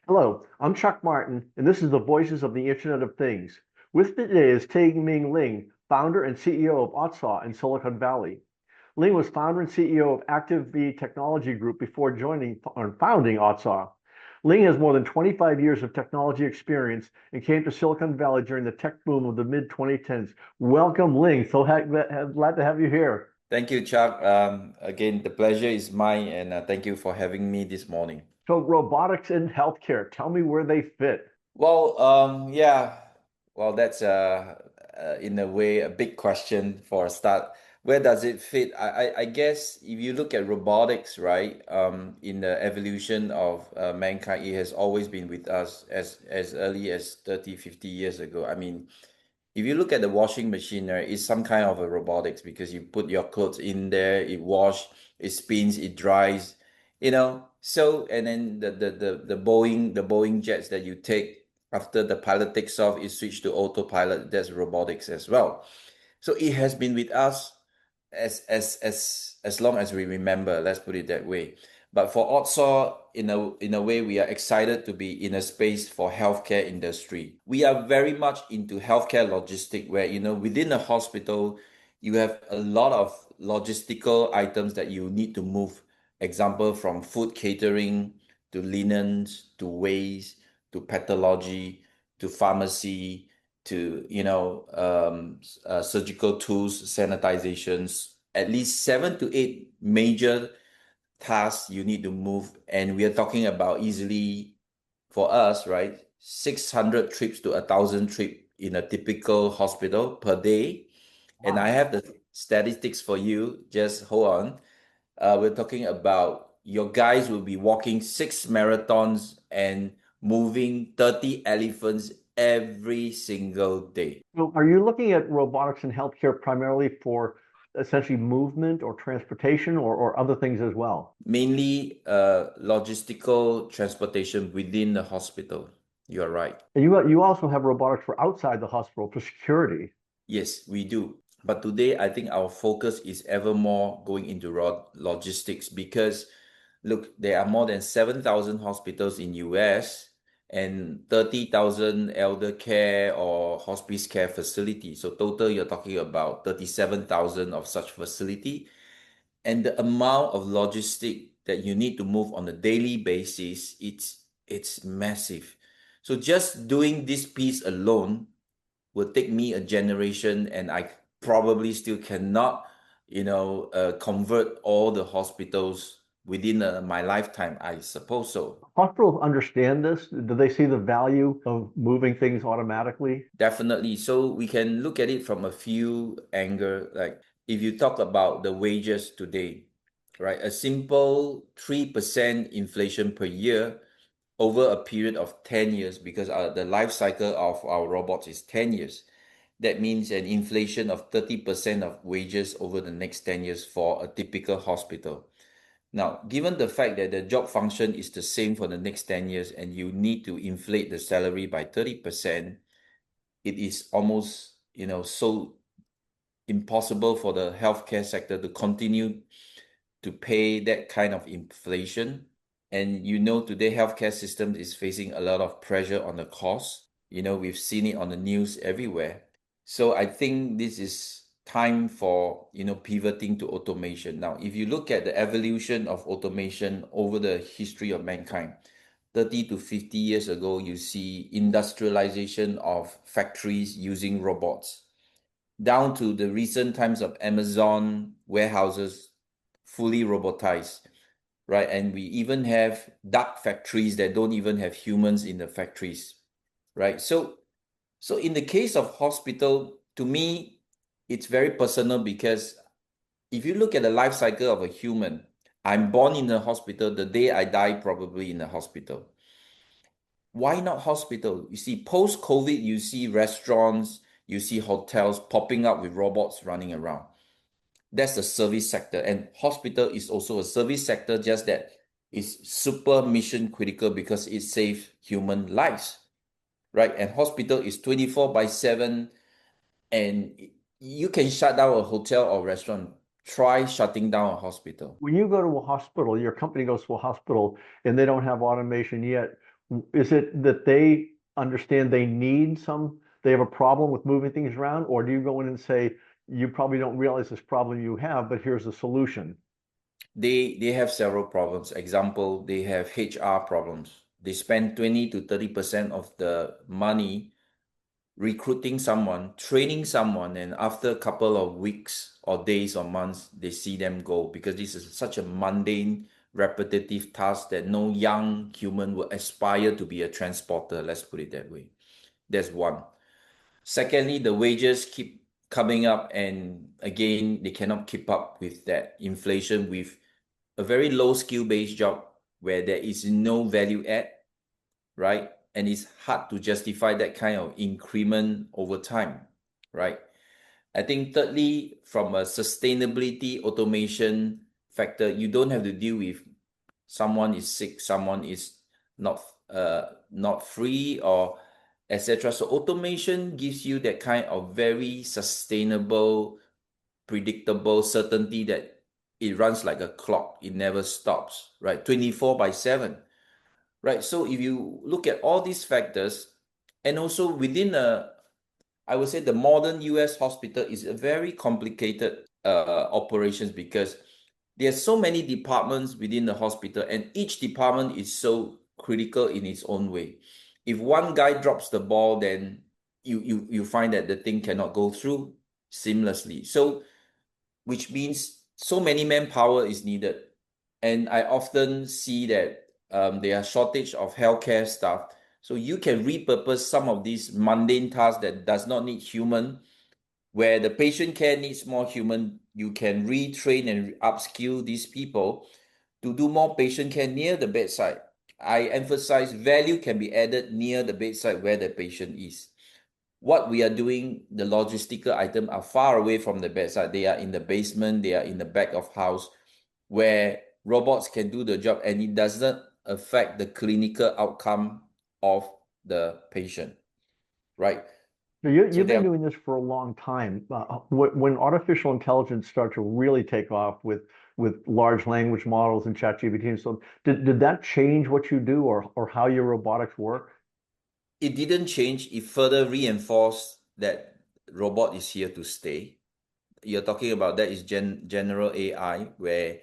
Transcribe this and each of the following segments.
Hello, I'm Chuck Martin, and this is the Voices of the Internet of Things. With me today is Ting Ming Ling, founder and CEO of OTSAW in Silicon Valley. Ling was founder and CEO of ActiV Technology Group before joining or founding OTSAW. Ling has more than 25 years of technology experience and came to Silicon Valley during the tech boom of the mid 2010s. Welcome, Ling. So glad to have you here. Thank you, Chuck. Again, the pleasure is mine, and thank you for having me this morning. So, robotics in healthcare, tell me where they fit. Yeah, well, that's in a way a big question for a start. Where does it fit? I guess if you look at robotics, right, in the evolution of mankind, it has always been with us as early as 30, 50 years ago. I mean, if you look at the washing machine, right, it's some kind of a robotics because you put your clothes in there, it wash, it spins, it dries, So and then the Boeing jets that you take after the pilot takes off, it switched to autopilot. That's robotics as well. So it has been with us as long as we remember, let's put it that way. But for OTSAW, in a way, we are excited to be in a space for healthcare industry. We are very much into healthcare logistic, where within a hospital, you have a lot of logistical items that you need to move. Example, from food catering to linens to waste to pathology to pharmacy to surgical tools, sanitizations, at least 7 to 8 major tasks you need to move. And we are talking about easily for us, right? 600 trips to 1,000 trips in a typical hospital per day. And I Wow. have the statistics for you. Just hold on. We're talking about your guys will be walking 6 marathons and moving 30 elephants every single day. So are you looking at robotics in healthcare primarily for essentially movement or transportation or other things as well? Mainly logistical transportation within the hospital. You're right. And you also have robotics for outside the hospital for security. Yes, we do. But today, I think our focus is ever more going into logistics because, look, there are more than 7,000 hospitals in US and 30,000 elder care or hospice care facilities. So total, you're talking about 37,000 of such facility. And the amount of logistic that you need to move on a daily basis, it's massive. So just doing this piece alone will take me a generation, and I probably still cannot, convert all the hospitals within my lifetime. I suppose so. Hospitals understand this. Do they see the value of moving things automatically? Definitely. So we can look at it from a few angles. Like if you talk about the wages today, right? A simple 3% inflation per year over a period of 10 years, because the life cycle of our robots is 10 years. That means an inflation of 30% of wages over the next 10 years for a typical hospital. Now, given the fact that the job function is the same for the next 10 years and you need to inflate the salary by 30%, it is almost, so impossible for the healthcare sector to continue to pay that kind of inflation. And today healthcare system is facing a lot of pressure on the cost. We've seen it on the news everywhere. So I think this is time for, pivoting to automation. Now, if you look at the evolution of automation over the history of mankind, 30 to 50 years ago, you see industrialization of factories using robots, down to the recent times of Amazon warehouses fully robotized, right? And we even have dark factories that don't even have humans in the factories, right? So in the case of hospital, to me, it's very personal because if you look at the life cycle of a human, I'm born in a hospital, the day I die, probably in a hospital. Why not hospital? You see, post-COVID, you see restaurants, you see hotels popping up with robots running around. That's the service sector. And hospital is also a service sector, just that it's super mission critical because it saves human lives, right? And hospital is 24 by 7, and you can shut down a hotel or restaurant. Try shutting down a hospital. When you go to a hospital, your company goes to a hospital and they don't have automation yet. Is it that they understand they have a problem with moving things around, or do you go in and say, you probably don't realize this problem you have, but here's a solution? They have several problems. Example, they have HR problems. They spend 20 to 30% of the money recruiting someone, training someone, and after a couple of weeks or days or months, they see them go because this is such a mundane, repetitive task that no young human will aspire to be a transporter. Let's put it that way. That's one. Secondly, the wages keep coming up, and again, they cannot keep up with that inflation with a very low skill based job where there is no value add, right? And it's hard to justify that kind of increment over time, right? I think thirdly, from a sustainability automation factor, you don't have to deal with someone is sick, someone is not not free or etc. So automation gives you that kind of very sustainable, predictable certainty that it runs like a clock, it never stops, right? 24 by 7. Right. So if you look at all these factors, and also within I would say the modern US hospital is a very complicated operations because there are so many departments within the hospital, and each department is so critical in its own way. If one guy drops the ball, then you find that the thing cannot go through seamlessly. So which means so many manpower is needed. And I often see that there are shortage of healthcare staff. So you can repurpose some of these mundane tasks that does not need human, where the patient care needs more human. You can retrain and upskill these people to do more patient care near the bedside. I emphasize value can be added near the bedside where the patient is. What we are doing, the logistical items are far away from the bedside. They are in the basement, they are in the back of house where robots can do the job and it does not affect the clinical outcome of the patient, right? So So you've there been are, doing this for a long time. When artificial intelligence started to really take off with large language models and ChatGPT and so, did that change what you do or how your robotics work? it didn't change. It further reinforced that robot is here to stay. You're talking about that is general AI, where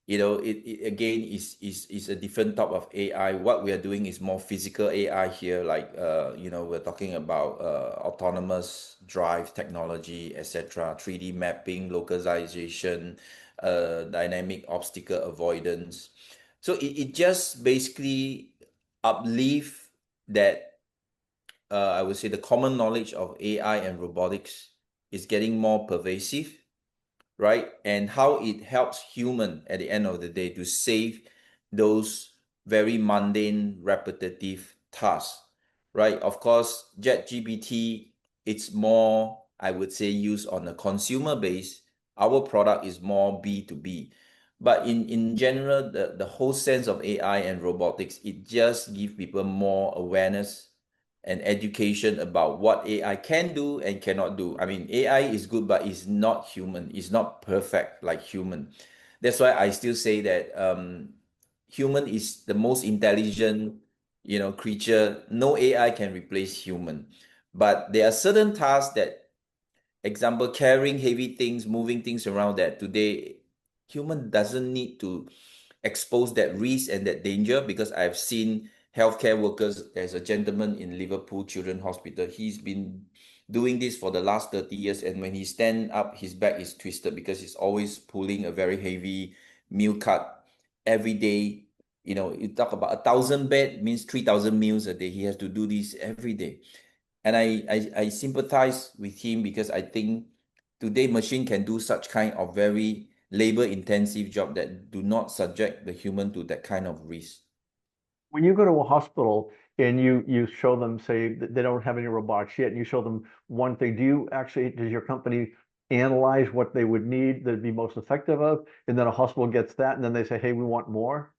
it again is a different type of AI. What we are doing is more physical AI here, like we're talking about autonomous drive technology, etc., 3D mapping, localization, dynamic obstacle avoidance. So it just basically uplift that I would say the common knowledge of AI and robotics is getting more pervasive, right? And how it helps human at the end of the day to save those very mundane, repetitive tasks, right? Of course, ChatGPT, it's more, I would say, used on a consumer base. Our product is more B2B. But in general, the whole sense of AI and robotics, it just gives people more awareness and education about what AI can do and cannot do. I mean, AI is good, but it's not human. It's not perfect like human. That's why I still say that human is the most intelligent, creature. No AI can replace human. But there are certain tasks that, example, carrying heavy things, moving things around, that today human doesn't need to expose that risk and that danger, because I've seen healthcare workers. There's a gentleman in Liverpool Children's Hospital. He's been doing this for the last 30 years. And when he stand up, his back is twisted because he's always pulling a very heavy meal cart every day. You talk about 1,000 bed means 3,000 meals a day. He has to do this every day. And I sympathize with him because I think today machine can do such kind of very labor intensive job that do not subject the human to that kind of risk. When you go to a hospital and you show them, say that they don't have any robotics yet, and you show them one thing, does your company analyze what they would need that'd be most effective of, and then a hospital gets that, and then they say, hey, we want more?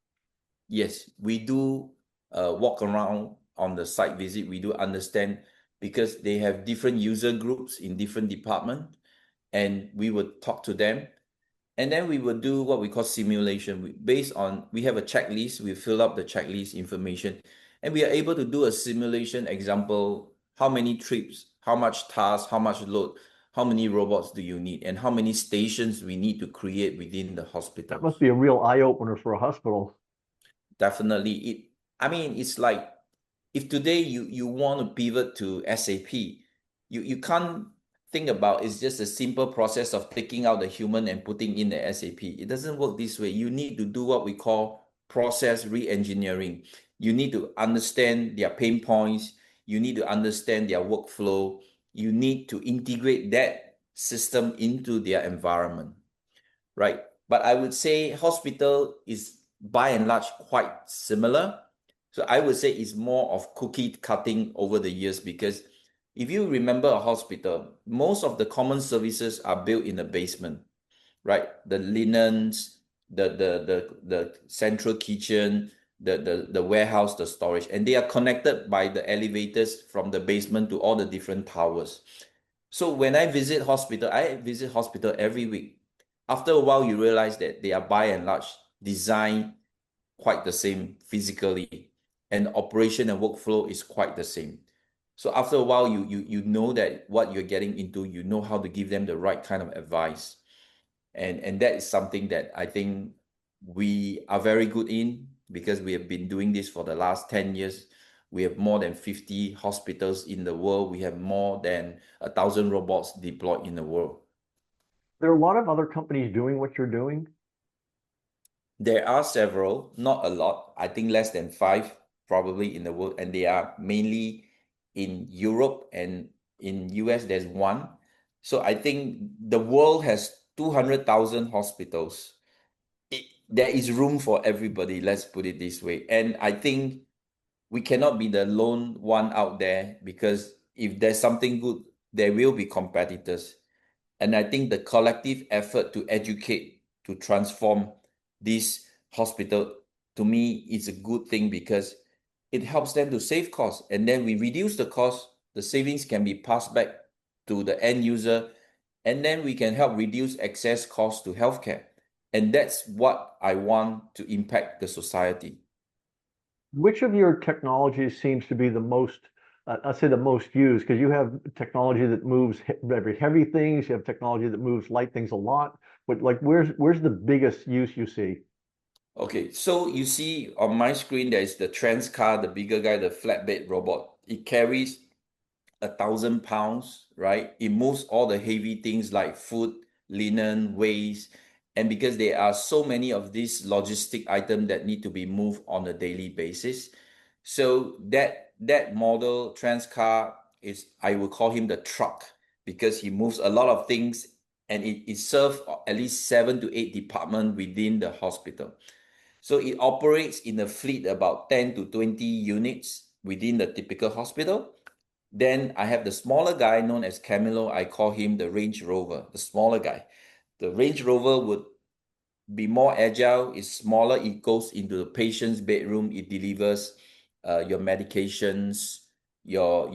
Yes, we do walk around on the site visit. We do understand because they have different user groups in different department, and we would talk to them. And then we will do what we call simulation. Based on, we have a checklist, we fill up the checklist information. And we are able to do a simulation example, how many trips, how much tasks, how much load, how many robots do you need, and how many stations we need to create within the That must hospitals. be a real eye opener for a hospital. Definitely. I mean, it's like if today you want to pivot to SAP, you can't think about it's just a simple process of taking out the human and putting in the SAP. It doesn't work this way. You need to do what we call process re-engineering. You need to understand their pain points. You need to understand their workflow. You need to integrate that system into their environment, right? But I would say hospital is by and large quite similar. So I would say it's more of cookie cutting over the years, because if you remember a hospital, most of the common services are built in the basement, right? The linens, the central kitchen, the warehouse, the storage, and they are connected by the elevators from the basement to all the different towers. So when I visit hospital every week. After a while, you realize that they are by and large designed quite the same physically, and operation and workflow is quite the same. So after a while, you know that what you're getting into, you know how to give them the right kind of advice. And that is something that I think we are very good in, because we have been doing this for the last 10 years. We have more than 50 hospitals in the world. We have more than 1,000 robots deployed in the world. There are a lot of other companies doing what you're doing. There are several, not a lot. I think less than five probably in the world, and they are mainly in Europe, and in US there's one. So I think the world has 200,000 hospitals. There is room for everybody, let's put it this way. And I think we cannot be the lone one out there, because if there's something good, there will be competitors. And I think the collective effort to educate, to transform this hospital, to me, is a good thing, because it helps them to save costs. And then we reduce the cost, the savings can be passed back to the end user, and then we can help reduce excess costs to healthcare. And that's what I want to impact the society. Which of your technologies seems to be the most, I'd say the most used? Because you have technology that moves very heavy things, you have technology that moves light things a lot. But like, where's the biggest use you see? Okay, so you see on my screen, there is the Trans car, the bigger guy, the flatbed robot. It carries 1,000 pounds, right? It moves all the heavy things like food, linen, waste. And because there are so many of these logistic items that need to be moved on a daily basis. So that model Trans car is, I will call him the truck, because he moves a lot of things, and it serves at least 7 to 8 departments within the hospital. So it operates in a fleet about 10 to 20 units within the typical hospital. Then I have the smaller guy known as Camilo. I call him the Range Rover, the smaller guy. The Range Rover would be more agile, it's smaller, it goes into the patient's bedroom, it delivers your medications, your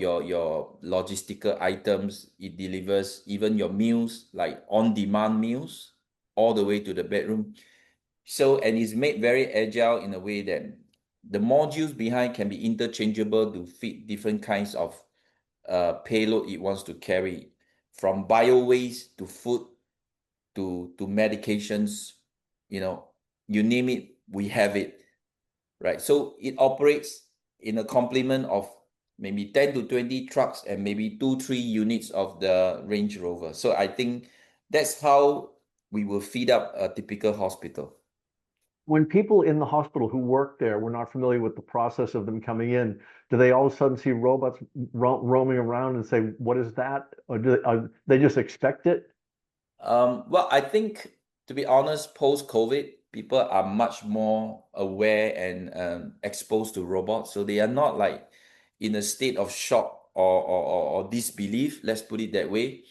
logistical items, it delivers even your meals, like on-demand meals, all the way to the bedroom. So, and it's made very agile in a way that the modules behind can be interchangeable to fit different kinds of payload it wants to carry, from bio waste to food to medications, you know, you name it, we have it, right? So it operates in a complement of maybe 10 to 20 trucks and maybe 2, 3 units of the Range Rover. So I think that's how we will feed up a typical hospital. When people in the hospital who work there were not familiar with the process of them coming in, do they all of a sudden see robots roaming around and say, "What is that?" Or they just expect it? Well, I think, to be honest, post-COVID, people are much more aware and exposed to robots. So they are not like in a state of shock or disbelief, let's put it that way.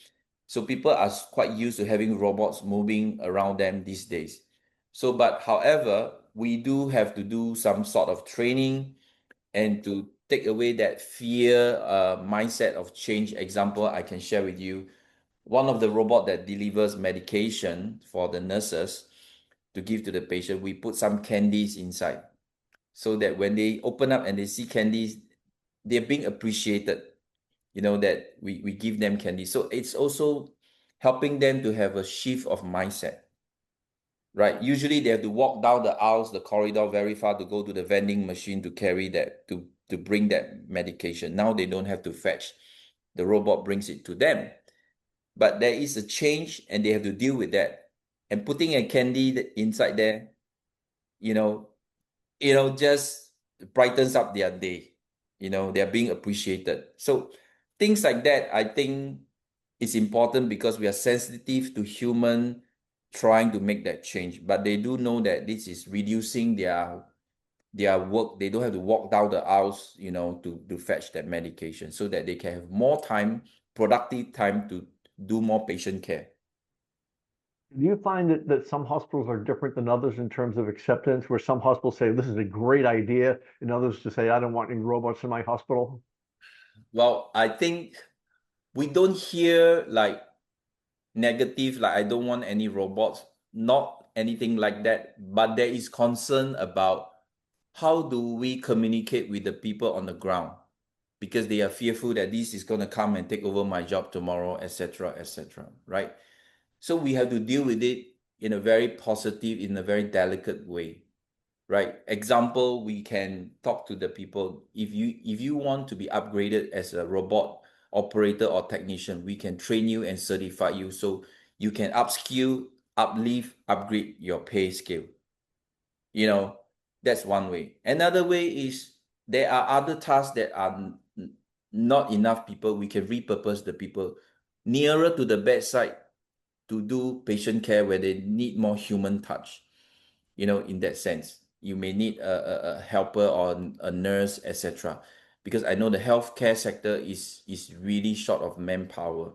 So people are quite used to having robots moving around them these days. So, but however, we do have to do some sort of training and to take away that fear mindset of change. Example, I can share with you one of the robot that delivers medication for the nurses to give to the patient. We put some candies inside. so that when they open up and they see candies, they're being appreciated, that we give them candy. So it's also helping them to have a shift of mindset, right? Usually they have to walk down the aisles, the corridor very far to go to the vending machine to carry that, to bring that medication. Now they don't have to fetch. The robot brings it to them. But there is a change and they have to deal with that. And putting a candy inside there, you know, just brightens up their day. They're being appreciated. So things like that, I think, is important because we are sensitive to human trying to make that change. But they do know that this is reducing their work. They don't have to walk down the aisles, to fetch that medication, so that they can have more time, productive time, to do more patient care. Do you find that some hospitals are different than others in terms of acceptance, where some hospitals say this is a great idea, and others just say, I don't want any robots in my hospital? Well, I think we don't hear like negative, like I don't want any robots, not anything like that. But there is concern about how do we communicate with the people on the ground, because they are fearful that this is going to come and take over my job tomorrow, etc., etc., right? So we have to deal with it in a very positive, in a very delicate way, right? Example, we can talk to the people. If you want to be upgraded as a robot operator or technician, we can train you and certify you so you can upskill, uplift, upgrade your pay scale. That's one way. Another way is there are other tasks that are not enough people. We can repurpose the people nearer to the bedside to do patient care where they need more human touch. In that sense, you may need a helper or a nurse, etc. Because I know the healthcare sector is really short of manpower,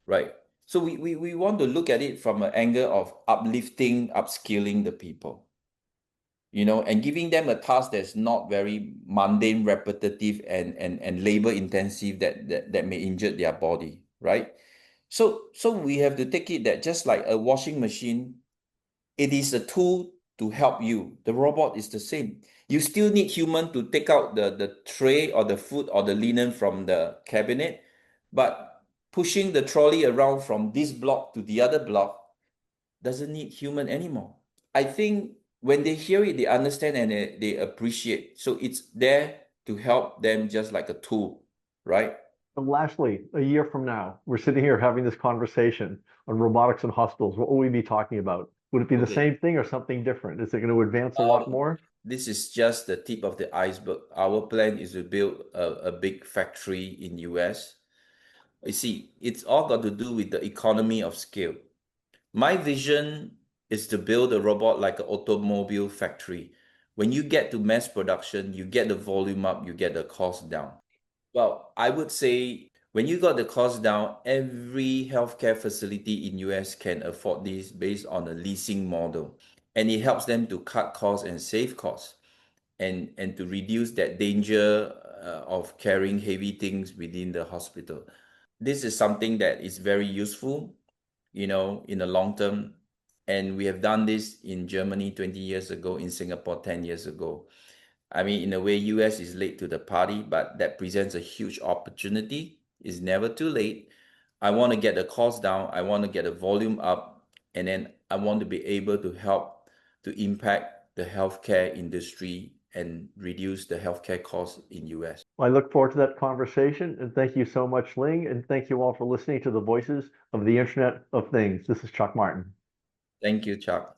right? So we want to look at it from an angle of uplifting, upskilling the people, and giving them a task that's not very mundane, repetitive, and labor intensive that may injure their body, right? So we have to take it that just like a washing machine, it is a tool to help you. The robot is the same. You still need human to take out the tray or the food or the linen from the cabinet, but pushing the trolley around from this block to the other block doesn't need human anymore. I think when they hear it, they understand and they appreciate. So it's there to help them just like a tool, right? And lastly, a year from now, we're sitting here having this conversation on robotics in hospitals. What will we be talking about? Would it be the Okay. same thing or something different? Is it going to advance a lot more? This is just the tip of the iceberg. Our plan is to build a big factory in US. You see, it's all got to do with the economy of scale. My vision is to build a robot like an automobile factory. When you get to mass production, you get the volume up, you get the cost down. Well, I would say when you got the cost down, every healthcare facility in US can afford this based on a leasing model. And it helps them to cut costs and save costs, and to reduce that danger of carrying heavy things within the hospital. This is something that is very useful, in the long term. And we have done this in Germany 20 years ago, in Singapore 10 years ago. I mean, in a way, US is late to the party, but that presents a huge opportunity. It's never too late. I want to get the cost down. I want to get the volume up. And then I want to be able to help to impact the healthcare industry and reduce the healthcare costs in US. Well, I look forward to that conversation. And thank you so much, Ling. And thank you all for listening to the Voices of the Internet of Things. This is Chuck Martin. Thank you, Chuck.